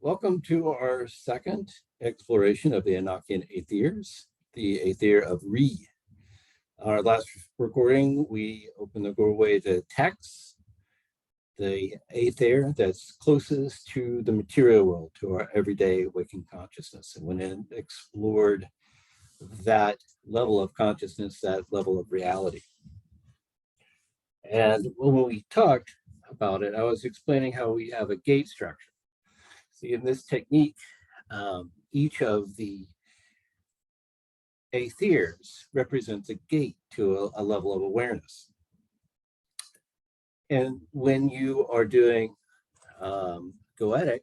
Welcome to our second exploration of the Enochian Aethyrs, the Aethyr of RII. On our last recording, we opened the doorway to Tex, the Aethyr that's closest to the material world, to our everyday waking consciousness, and went in and explored that level of consciousness, that level of reality. And when we talked about it, I was explaining how we have a gate structure. See, in this technique, each of the Aethyrs represents a gate to a level of awareness. And when you are doing goetic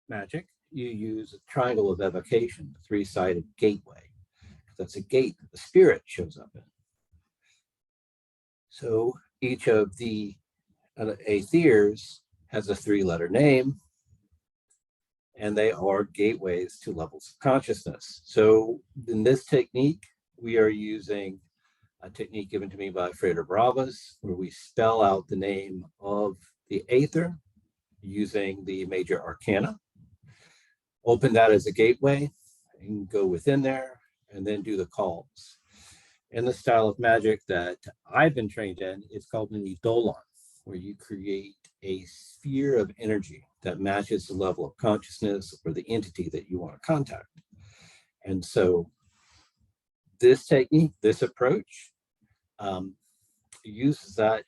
magic, you use a triangle of evocation, a three-sided gateway. That's a gate that the spirit shows up in. So each of the Aethyrs has a three-letter name, and they are gateways to levels of consciousness. So in this technique, we are using a technique given to me by Freder Bravas, where we spell out the name of the Aethyr using the major arcana, open that as a gateway, and go within there, and then do the calls. In the style of magic that I've been trained in, it's called an eidolon, where you create a sphere of energy that matches the level of consciousness or the entity that you want to contact. And so this technique, this approach, uses that.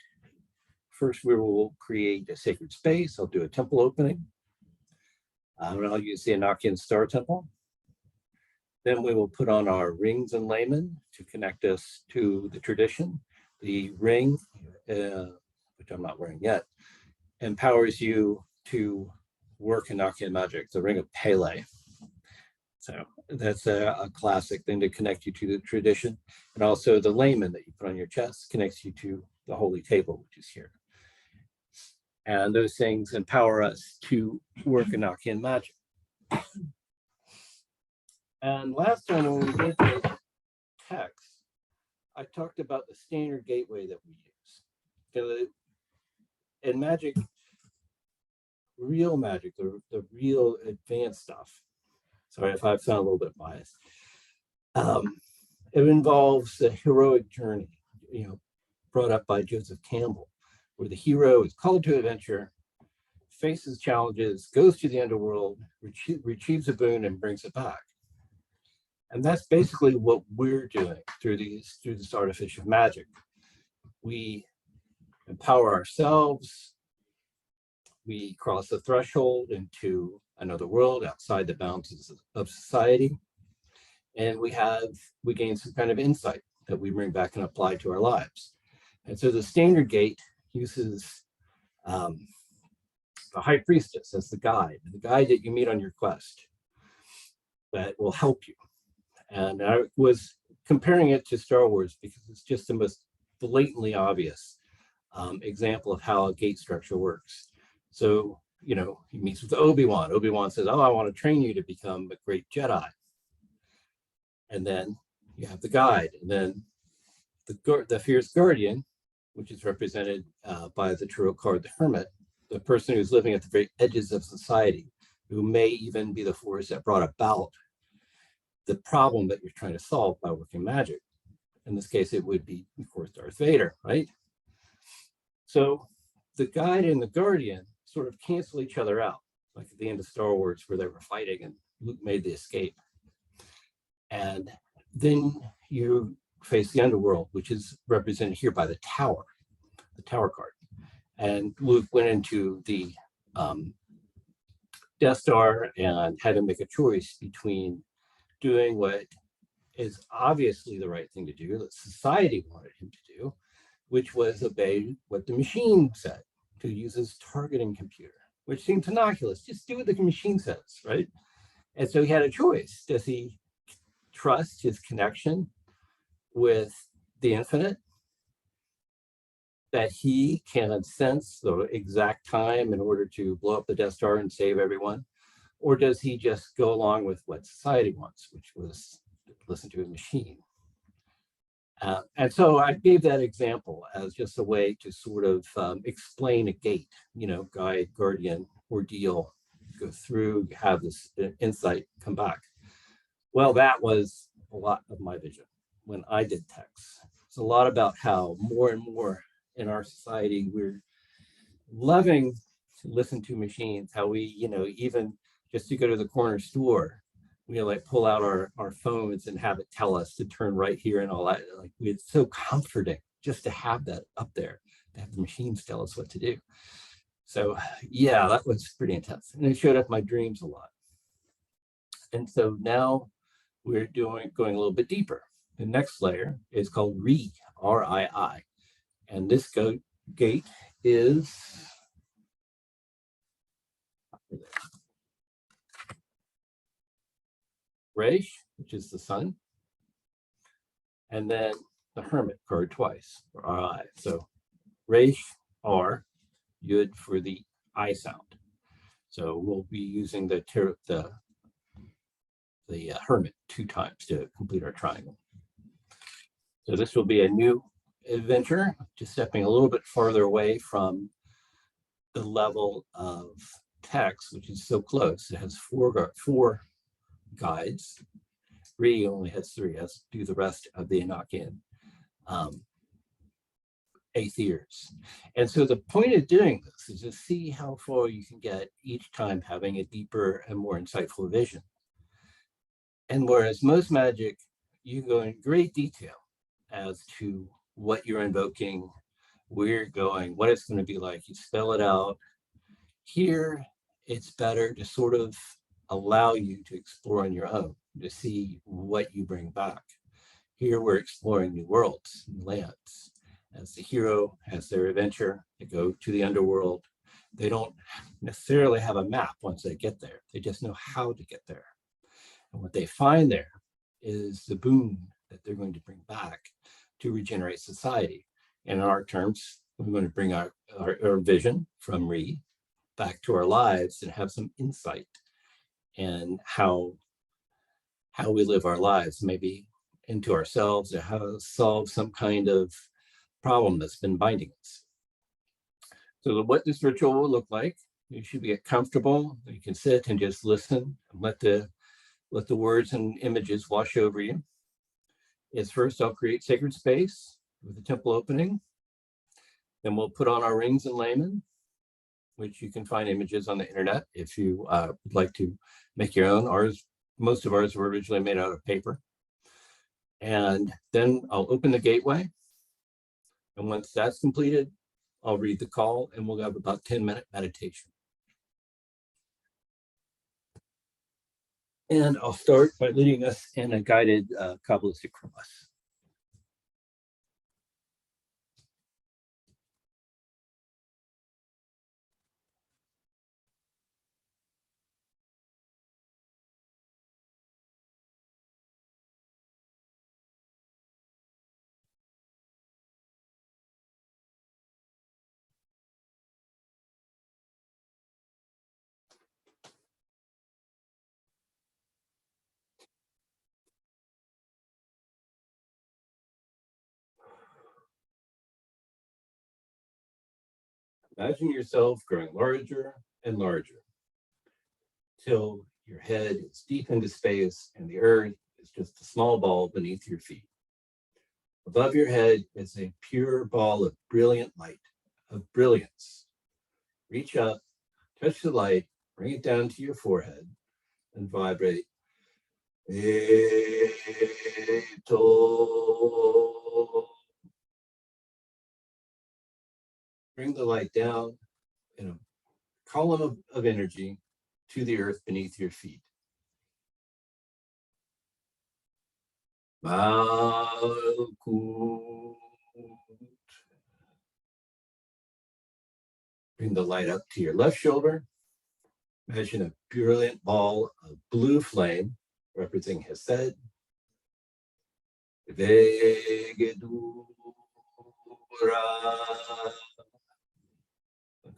First, we will create a sacred space. I'll do a temple opening. And I'll use the Enochian Star Temple. Then we will put on our rings and laymen to connect us to the tradition. The ring, which I'm not wearing yet, empowers you to work Enochian magic, the Ring of Pele. So that's a classic thing to connect you to the tradition. And also the layman that you put on your chest connects you to the holy table, which is here. And those things empower us to work Enochian magic. And last time when we did this text, I talked about the standard gateway that we use. In magic, real magic, the real advanced stuff. Sorry if I sound a little bit biased. It involves the heroic journey, brought up by Joseph Campbell, where the hero is called to adventure, faces challenges, goes to the underworld, retrieves a boon, and brings it back. And that's basically what we're doing through this artifice of magic. We empower ourselves. We cross the threshold into another world outside the bounds of society. And we gain some kind of insight that we bring back and apply to our lives. And so the standard gate uses the high priestess as the guide that you meet on your quest that will help you. And I was comparing it to Star Wars because it's just the most blatantly obvious example of how a gate structure works. So, he meets with Obi-Wan. Obi-Wan says, I want to train you to become a great Jedi. And then you have the guide. And then the fierce guardian, which is represented by the tarot card, the Hermit, the person who's living at the very edges of society, who may even be the force that brought about the problem that you're trying to solve by working magic. In this case, it would be, of course, Darth Vader, right? So the guide and the guardian sort of cancel each other out, like at the end of Star Wars where they were fighting and Luke made the escape. And then you face the underworld, which is represented here by the tower card. And Luke went into the Death Star and had to make a choice between doing what is obviously the right thing to do, that society wanted him to do, which was obey what the machine said, to use his targeting computer, which seems innocuous. Just do what the machine says, right? And so he had a choice. Does he trust his connection with the infinite, that he can sense the exact time in order to blow up the Death Star and save everyone? Or does he just go along with what society wants, which was listen to a machine? And so I gave that example as just a way to sort of explain a gate, guide, guardian, ordeal, go through, you have this insight, come back. Well, that was a lot of my vision when I did text. It's a lot about how more and more in our society, we're loving to listen to machines, how we, even just to go to the corner store, we like pull out our phones and have it tell us to turn right here and all that. Like, it's so comforting just to have that up there, to have the machines tell us what to do. So yeah, that was pretty intense. And it showed up in my dreams a lot. And so now we're going a little bit deeper. The next layer is called RII, R-I-I. And this gate is Reish, which is the sun. And then the Hermit card twice, or R-I. So Reish, R, Yud for the I sound. So we'll be using the Hermit 2 times to complete our triangle. So this will be a new adventure, just stepping a little bit farther away from the level of text, which is so close. It has four guides. RII only has 3. Has to do the rest of the Enochian Aethyrs. And so the point of doing this is to see how far you can get each time, having a deeper and more insightful vision. And whereas most magic, you go in great detail as to what you're invoking, where you're going, what it's going to be like, you spell it out. Here, it's better to sort of allow you to explore on your own, to see what you bring back. Here, we're exploring new worlds, new lands. As the hero has their adventure, they go to the underworld. They don't necessarily have a map once they get there. They just know how to get there. And what they find there is the boon that they're going to bring back to regenerate society. And in our terms, we're going to bring our vision from RII back to our lives and have some insight in how we live our lives, maybe into ourselves, or how to solve some kind of problem that's been binding us. So what this ritual will look like, you should get comfortable. You can sit and just listen and let the words and images wash over you. Is first, I'll create sacred space with a temple opening. Then we'll put on our rings and layman, which you can find images on the internet if you would like to make your own. Most of ours were originally made out of paper. And then I'll open the gateway. And once that's completed, I'll read the call and we'll have about 10-minute meditation. And I'll start by leading us in a guided Kabbalistic cross. Imagine yourself growing larger and larger till your head is deep into space and the earth is just a small ball beneath your feet. Above your head is a pure ball of brilliant light, of brilliance. Reach up, touch the light, bring it down to your forehead, and vibrate. Bring the light down in a column of energy to the earth beneath your feet. Bring the light up to your left shoulder. Imagine a brilliant ball of blue flame representing Hesed.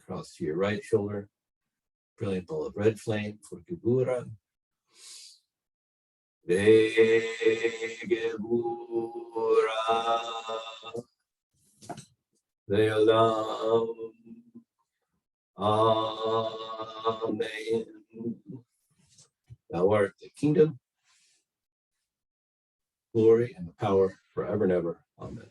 Across to your right shoulder, brilliant ball of red flame for Gebura. Ve'olam. Amen. Thou art the kingdom, glory, and the power forever and ever. Amen.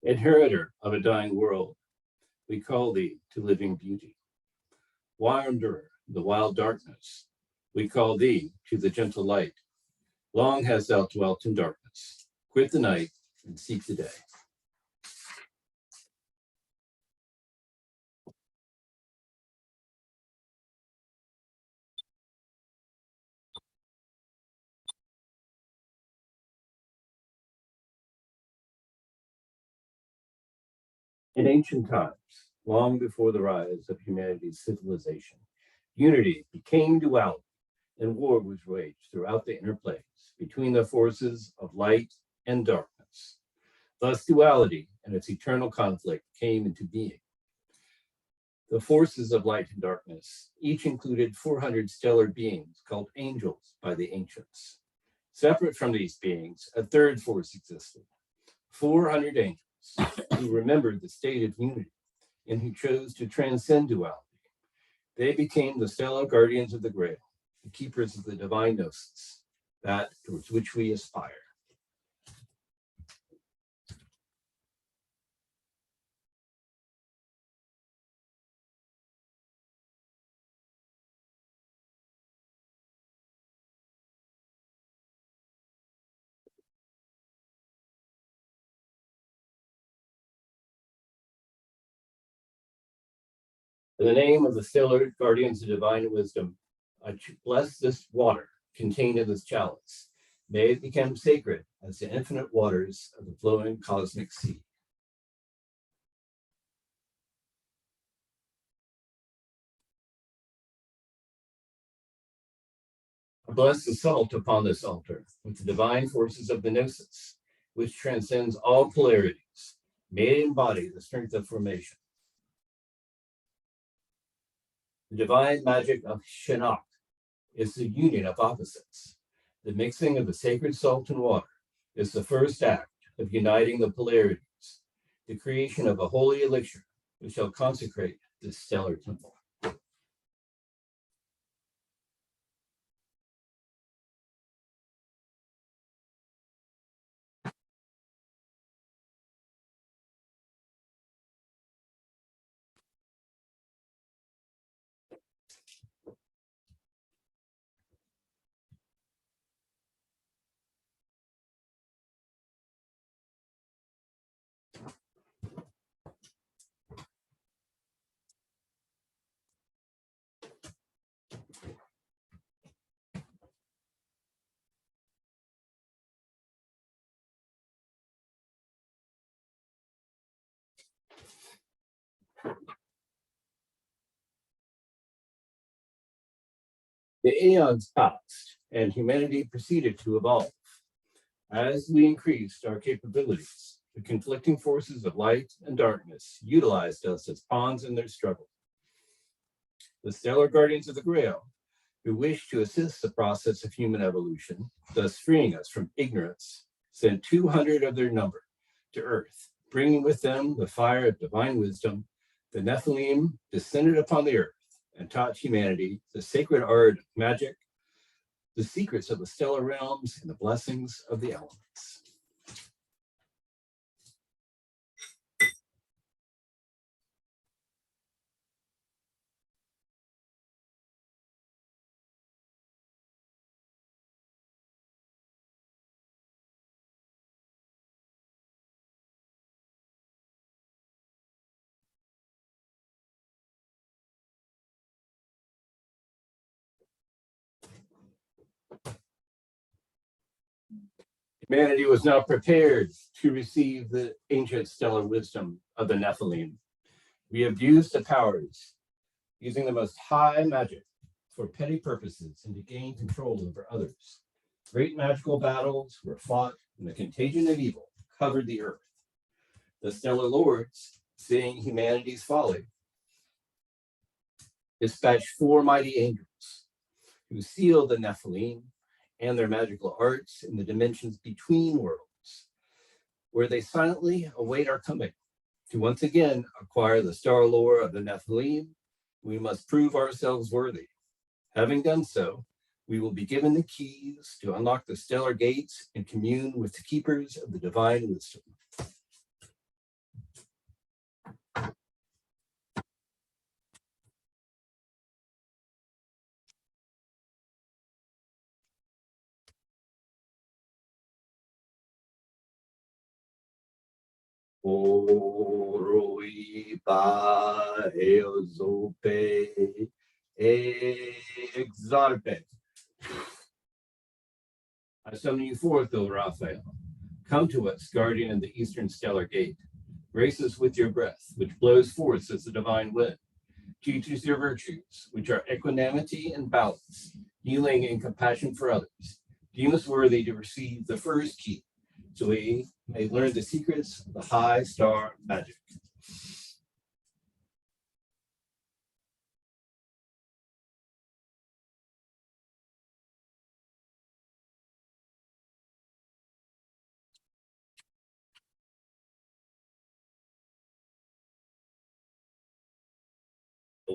Inheritor of a dying world, we call thee to living beauty. Wanderer of the wild darkness, we call thee to the gentle light. Long hast thou dwelt in darkness. Quit the night and seek the day. In ancient times, long before the rise of humanity's civilization, unity became duality, and war was waged throughout the inner planes between the forces of light and darkness. Thus, duality and its eternal conflict came into being. The forces of light and darkness each included 400 stellar beings called angels by the ancients. Separate from these beings, a third force existed, 400 angels who remembered the state of unity and who chose to transcend duality. They became the stellar guardians of the Grail, the keepers of the divine gnosis, that towards which we aspire. In the name of the stellar guardians of divine wisdom, I bless this water contained in this chalice. May it become sacred as the infinite waters of the flowing cosmic sea. I bless the salt upon this altar with the divine forces of the gnosis, which transcends all polarities. May it embody the strength of formation. The divine magic of Shinnok is the union of opposites. The mixing of the sacred salt and water is the first act of uniting the polarities, the creation of a holy elixir which shall consecrate this stellar temple. The aeons passed, and humanity proceeded to evolve. As we increased our capabilities, the conflicting forces of light and darkness utilized us as pawns in their struggle. The stellar guardians of the Grail, who wished to assist the process of human evolution, thus freeing us from ignorance, sent 200 of their number to Earth, bringing with them the fire of divine wisdom. The Nephilim descended upon the Earth and taught humanity the sacred art of magic, the secrets of the stellar realms, and the blessings of the elements. Humanity was now prepared to receive the ancient stellar wisdom of the Nephilim. We abused the powers, using the most high magic for petty purposes and to gain control over others. Great magical battles were fought, and the contagion of evil covered the earth. The stellar lords, seeing humanity's folly, dispatched 4 mighty angels who seal the Nephilim and their magical arts in the dimensions between worlds, where they silently await our coming. To once again acquire the star lore of the Nephilim, we must prove ourselves worthy. Having done so, we will be given the keys to unlock the stellar gates and commune with the keepers of the divine wisdom. Oroi ba eozope exarpe. I summon you forth, O Raphael. Come to us, guardian of the eastern stellar gate. Grace us with your breath, which blows forth as the divine wind. Teach us your virtues, which are equanimity and balance, healing and compassion for others. Deem us worthy to receive the first key, so we may learn the secrets of the high star magic.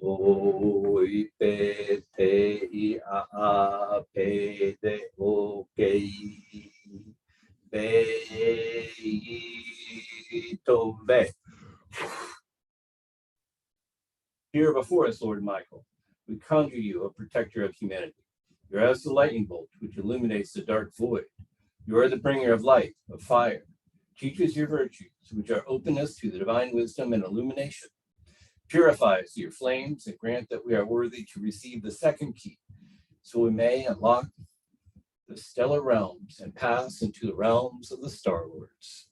Oi pe te I a pe de o ke be to be. Here before us, Lord Michael, we conjure you, a protector of humanity. You're as the lightning bolt which illuminates the dark void. You are the bringer of light, of fire. Teach us your virtues, which are openness to the divine wisdom and illumination. Purify us your flames and grant that we are worthy to receive the second key, so we may unlock the stellar realms and pass into the realms of the Star Lords.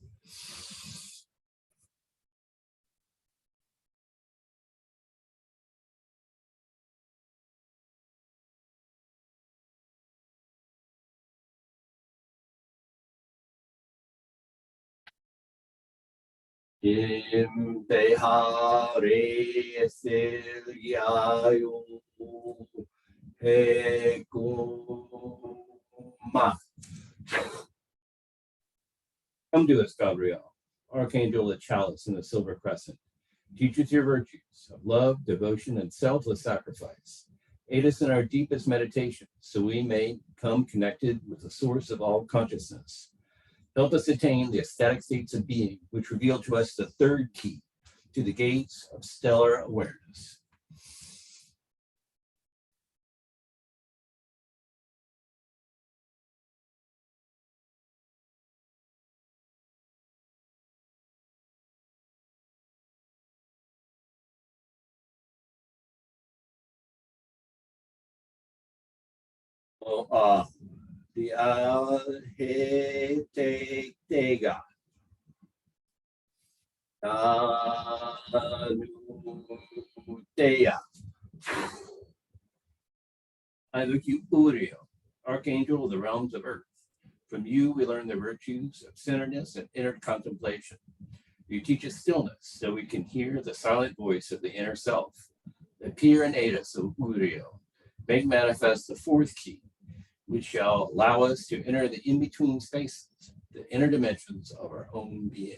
Im behare selgiayo hekuma. Come to us, Gabriel, Archangel of the Chalice in the Silver Crescent. Teach us your virtues of love, devotion, and selfless sacrifice. Aid us in our deepest meditations so we may become connected with the source of all consciousness. Help us attain the ecstatic states of being, which reveal to us the third key to the gates of stellar awareness. The Tega. I look you, Uriel, Archangel of the realms of earth. From you we learn the virtues of centeredness and inner contemplation. You teach us stillness so we can hear the silent voice of the inner self. Appear and aid us, O Uriel. Make manifest the fourth key, which shall allow us to enter the in-between spaces, the inner dimensions of our own being.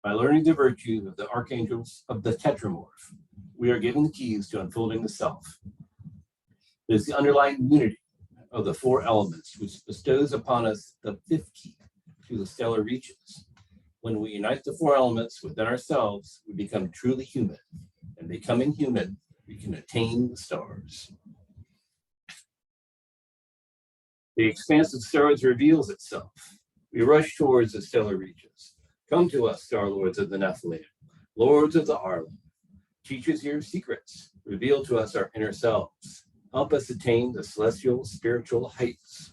By learning the virtues of the archangels of the tetramorph, we are given the keys to unfolding the self. It is the underlying unity of the four elements which bestows upon us the fifth key, through the stellar reaches. When we unite the four elements within ourselves, we become truly human. And becoming human, we can attain the stars. The expanse of stars reveals itself. We rush towards the stellar reaches. Come to us, star lords of the Nephilim, lords of the Arlen. Teach us your secrets. Reveal to us our inner selves. Help us attain the celestial spiritual heights.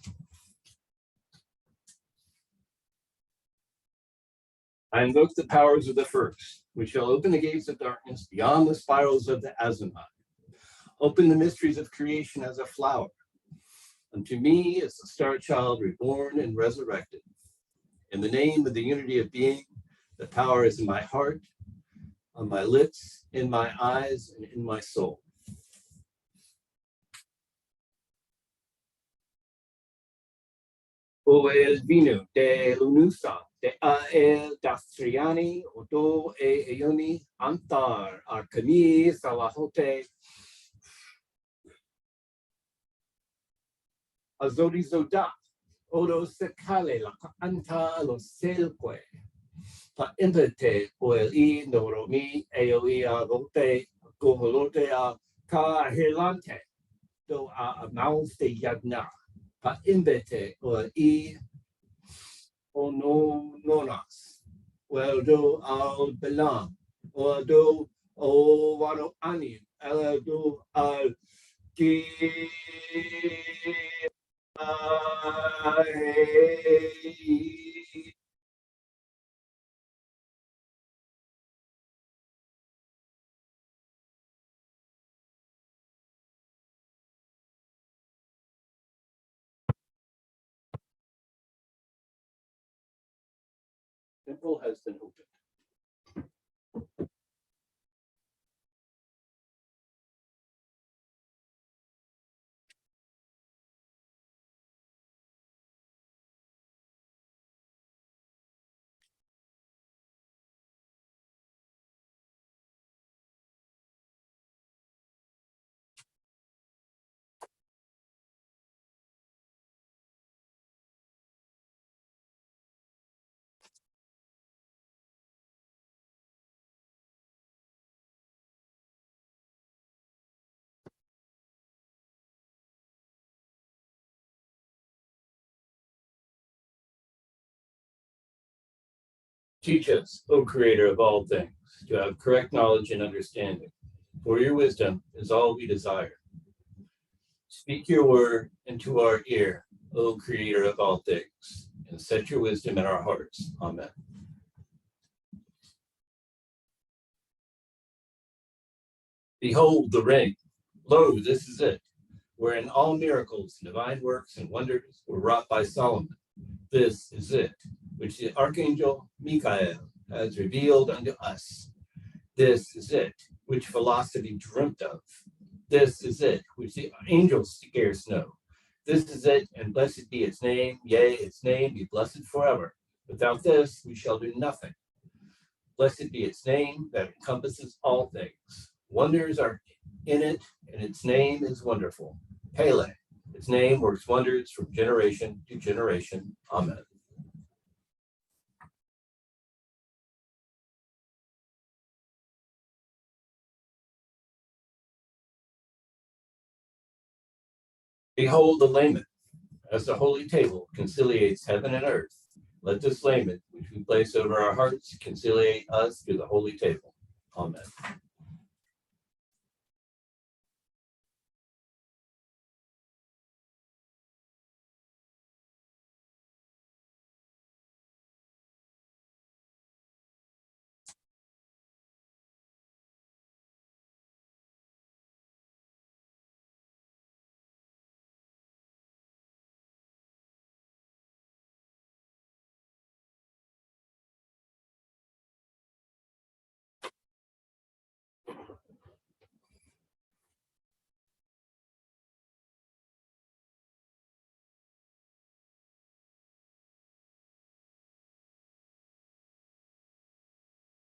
I invoke the powers of the first, which shall open the gates of darkness beyond the spirals of the azimuth. Open the mysteries of creation as a flower. Unto me is the star child reborn and resurrected. In the name of the unity of being, the power is in my heart, on my lips, in my eyes, and in my soul. O el vino de lunusa, de a el dastriani, odo e eoni, antar, arcani, salahote, azorizoda, odo secale la anta lo selque, pa impete o el I noromi, eoi avote, goholote a ka hilante, do a amaus de yagna. Pa imbete o I o no nonas, o do al belam, o do o wano ani, el do al ki temple has been opened. Teach us, O Creator of all things, to have correct knowledge and understanding, for your wisdom is all we desire. Speak your word into our ear, O Creator of all things, and set your wisdom in our hearts. Amen. Behold the ring. Lo, this is it, wherein all miracles, divine works, and wonders were wrought by Solomon. This is it, which the archangel Michael has revealed unto us. This is it, which philosophy dreamt of. This is it, which the angels scarce know. This is it, and blessed be its name. Yea, its name be blessed forever. Without this, we shall do nothing. Blessed be its name that encompasses all things. Wonders are in it, and its name is wonderful. Pele, its name works wonders from generation to generation. Amen. Behold the layment, as the holy table conciliates heaven and earth. Let this layment, which we place over our hearts, conciliate us through the holy table. Amen.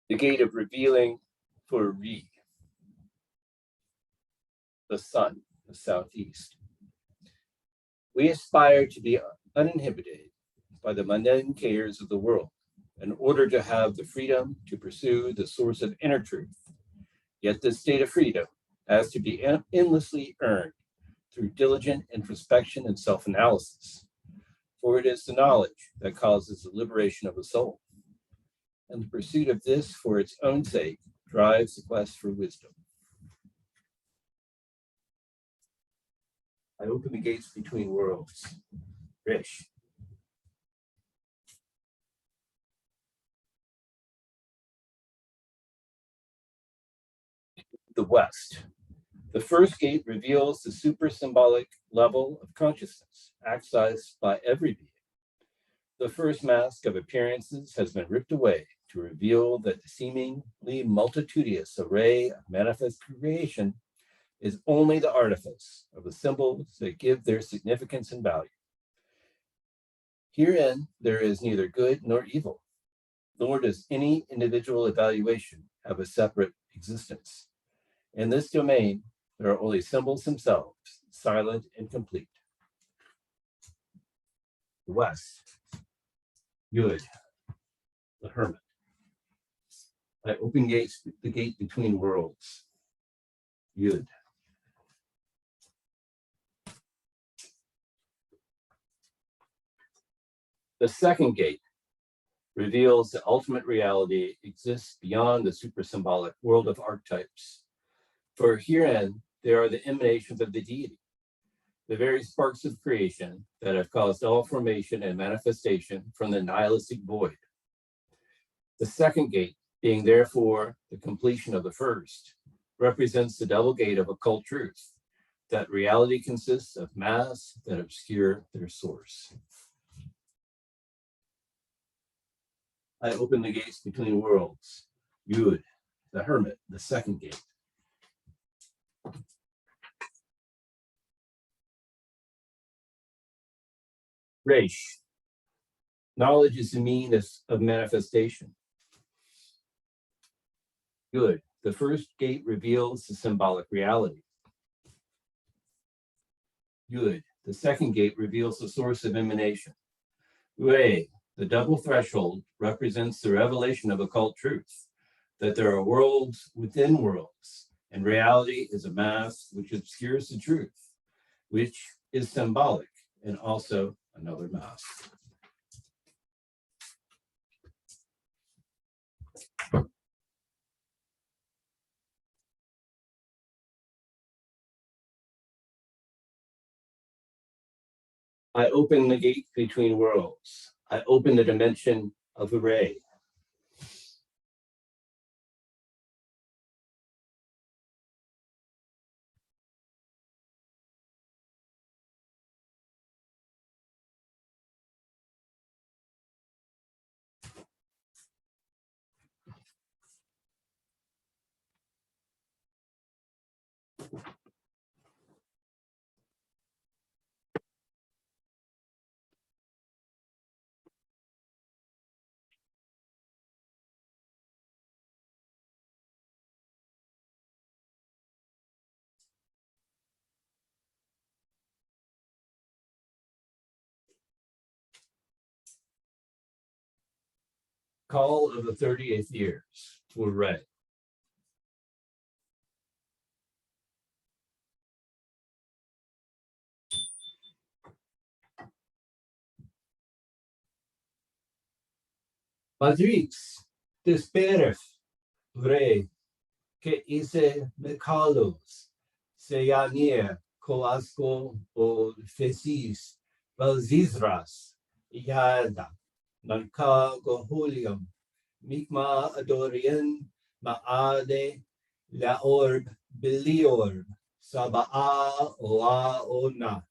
The gate of revealing for RII, the sun, the southeast. We aspire to be uninhibited, by the mundane cares of the world in order to have the freedom to pursue the source of inner truth. Yet this state of freedom has to be endlessly earned through diligent introspection and self-analysis, for it is the knowledge that causes the liberation of the soul. And the pursuit of this for its own sake drives the quest for wisdom. I open the gates between worlds. Rish. The West. The first gate reveals the super-symbolic level of consciousness accessed by every being. The first mask of appearances has been ripped away to reveal that the seemingly multitudinous array of manifest creation is only the artifice of the symbols that give their significance and value. Herein, there is neither good nor evil, nor does any individual evaluation have a separate existence. In this domain, there are only symbols themselves, silent and complete. The West. Good. The Hermit. I open gates, the gate between worlds. Good. The second gate reveals the ultimate reality exists beyond the super-symbolic world of archetypes. For herein, there are the emanations of the deity, the very sparks of creation that have caused all formation and manifestation from the nihilistic void. The second gate, being therefore the completion of the first, represents the double gate of occult truth, that reality consists of mass that obscure their source. I open the gates between worlds. Yud, the Hermit, the second gate. Resh. Knowledge is the means of manifestation. Good. The first gate reveals the symbolic reality. Good. The second gate reveals the source of emanation. Rei, the double threshold, represents the revelation of occult truth, that there are worlds within worlds, and reality is a mask which obscures the truth, which is symbolic and also another mask. I open the gate between worlds. I open the dimension of the ray. Call of the 38th years for Ray. Madrix, desperef, Ray, que ise mecalos, seyanir, coasco o fesis, valzizras, iada, nanka gohulium, mikma adorien, maade, laorb, biliorb, sabaa oa ona,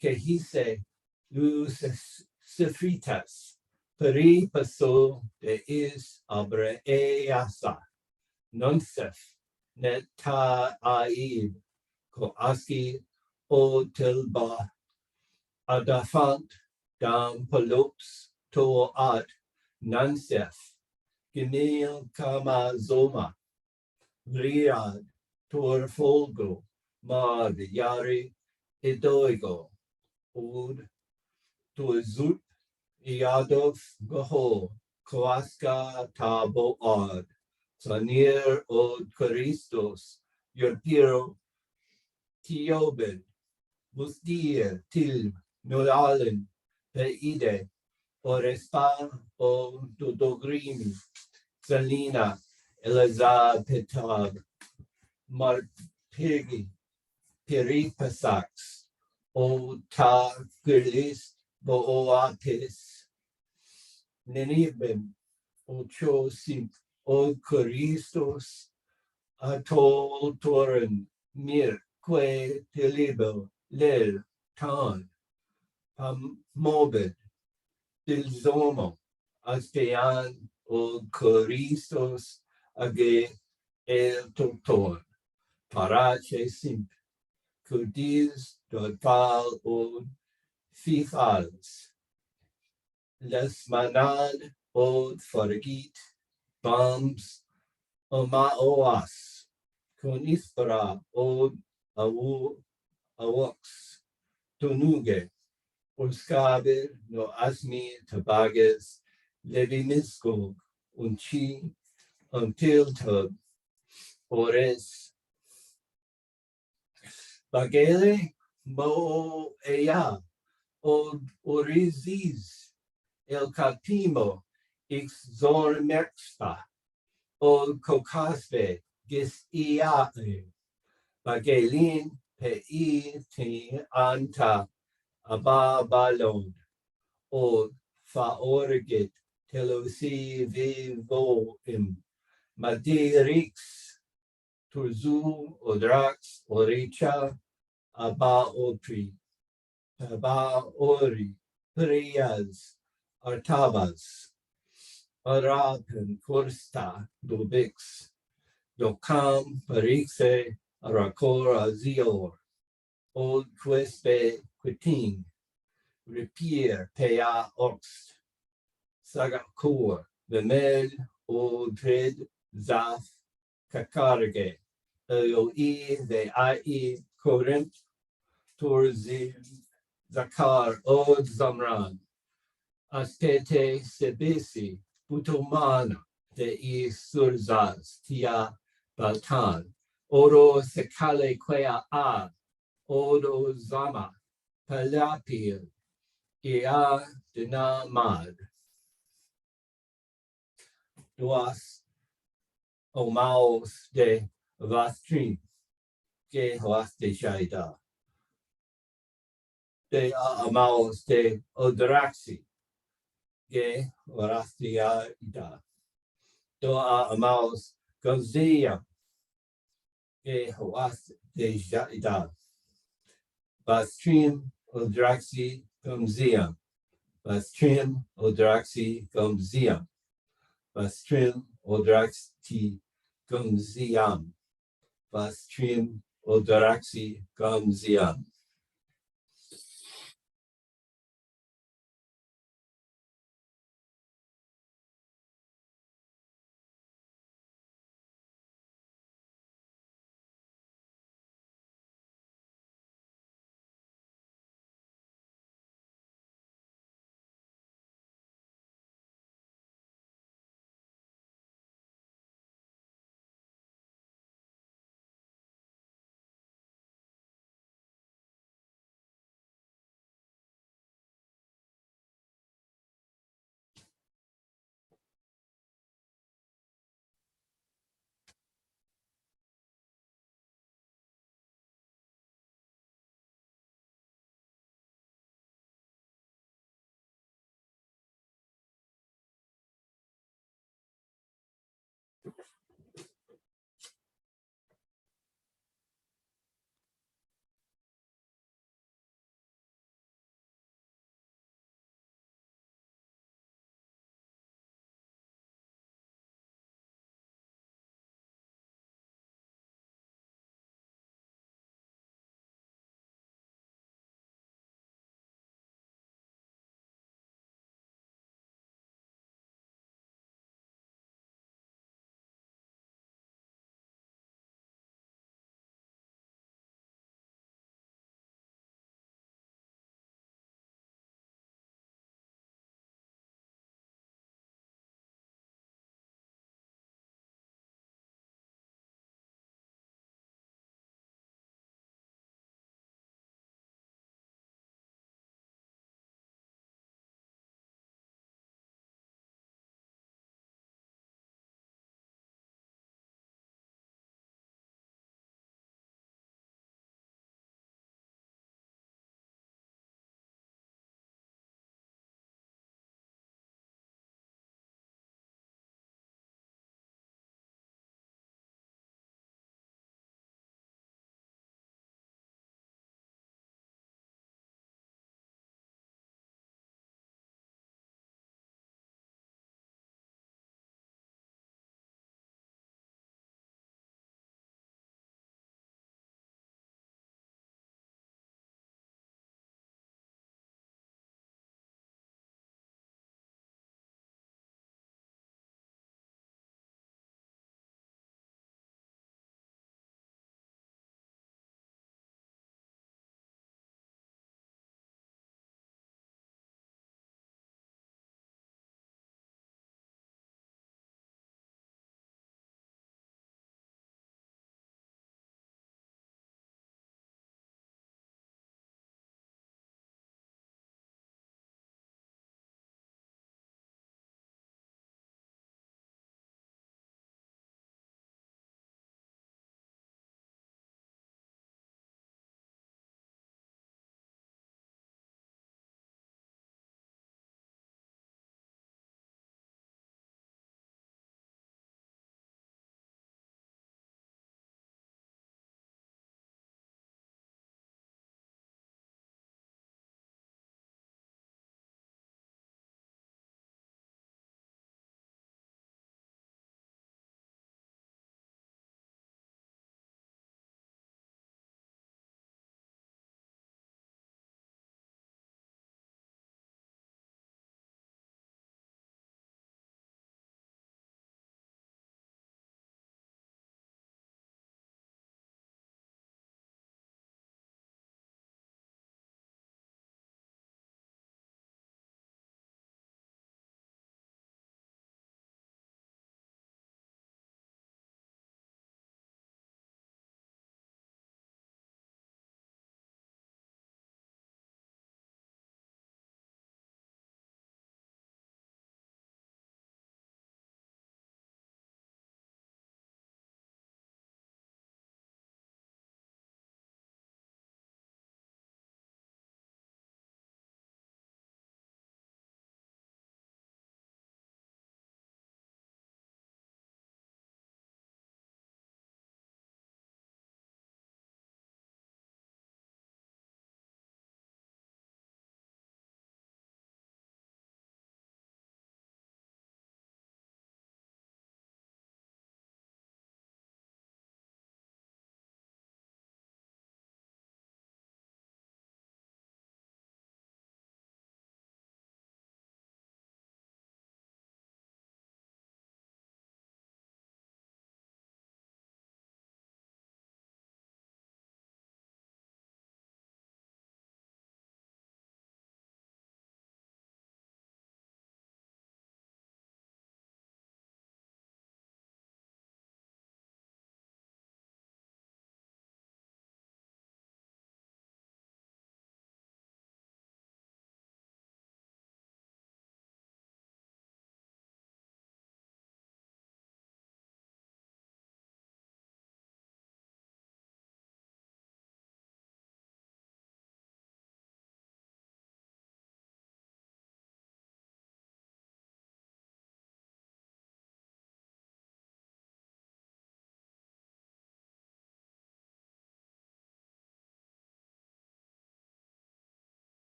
que hise, lus sefritas, peri paso de is abre easa, nonsef, net ta aib, ko aski o tilba, adafant, dam palops, to at, nansef, ginil kama zoma, riad, tor folgo, mar yari, edoigo, od, to zut, Iadov Gaho, Koaska Tabo Od, Tanir Od Christos, Yerpiro Tiobed, Mustir Tilb, Nolalen, Peide, Orespa O Dodogrimi, Salina, Elazar Petab, Marpigi, Peripasax, O Ta Gilis, Booatis, Nenibim, O Chosim, O Christos, Atol Torin, Mir, Que Telibo, Lel, Tan, Mobed, Dilzomo, Astean, O Christos, Age El Toton, Parache Simp, Kudiz, Dodpal, O Fifals, Lesmanad, O Fargit, Bombs, Omaoas, Konispera, Od Awu Awox, Tonuge, Orskabe, no Asmi, Tabages, Levimisko, Unchi, Untiltub, Ores, Bagele, Mo Eya, Od Orizis, El Capimo, Ix Zormexta, Od Kokasbe, Gis Iae, Bagelin, Pei, Ti, Anta, Ababalon, Od Faorgit, Telosi Vivo Im, Madirix, Turzu, Odrax, Oricha, Abaotri, Abaori, Prias, Artabas, Arapen, Kursta, Dubix, Dokam, Parixe, Aracor, Azior, Old Quispe, Quitin, Repier, Pea, Oxt, Sagakor, Vemel, Odred, Zaf, Kakarge, Eloi, Vei, Corinth, Torzim, Zakar, Od Zamran, Astete, Sebisi, Butomana, Dei Surzaz, Tia, Baltan, Oro Sekale Quea A, Odo Zama, Palapil, Ia Dinamad, Duas Omaos de Vastrin, Ge Hoas de Shaida, de Amaos de Odraxi, Ge Horastia Ida, Doa Amaos Gozia, Ge Hoas de Shaida, Vastrim Odraxi Gomzia, Vastrim Odraxi Gomzia, Vastrim Odraxi Gomziam, Vastrim Odraxi Gomziam.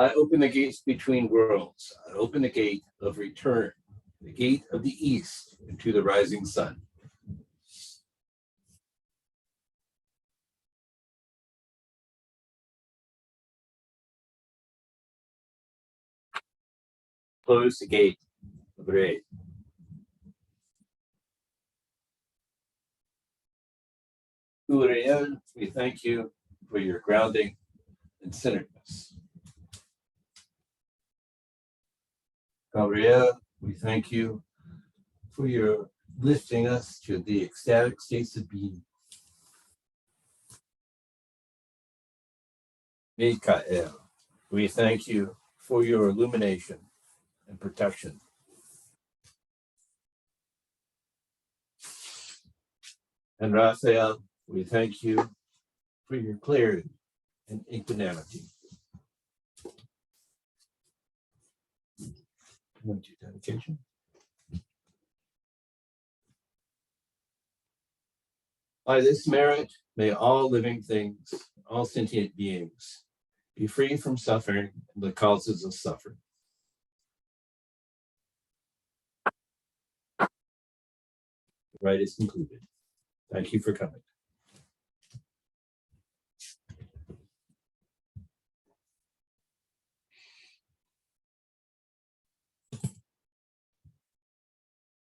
I open the gates between worlds. I open the gate of return, the gate of the east into the rising sun. Close the gate of RII. RII, we thank you for your grounding and centeredness. RII, we thank you for your lifting us to the ecstatic states of being. Mikael, we thank you for your illumination and protection. And Raphael, we thank you for your clarity and equanimity. Dedication. By this merit, may all living things, all sentient beings, be free from suffering and the causes of suffering. The rite is concluded. Thank you for coming.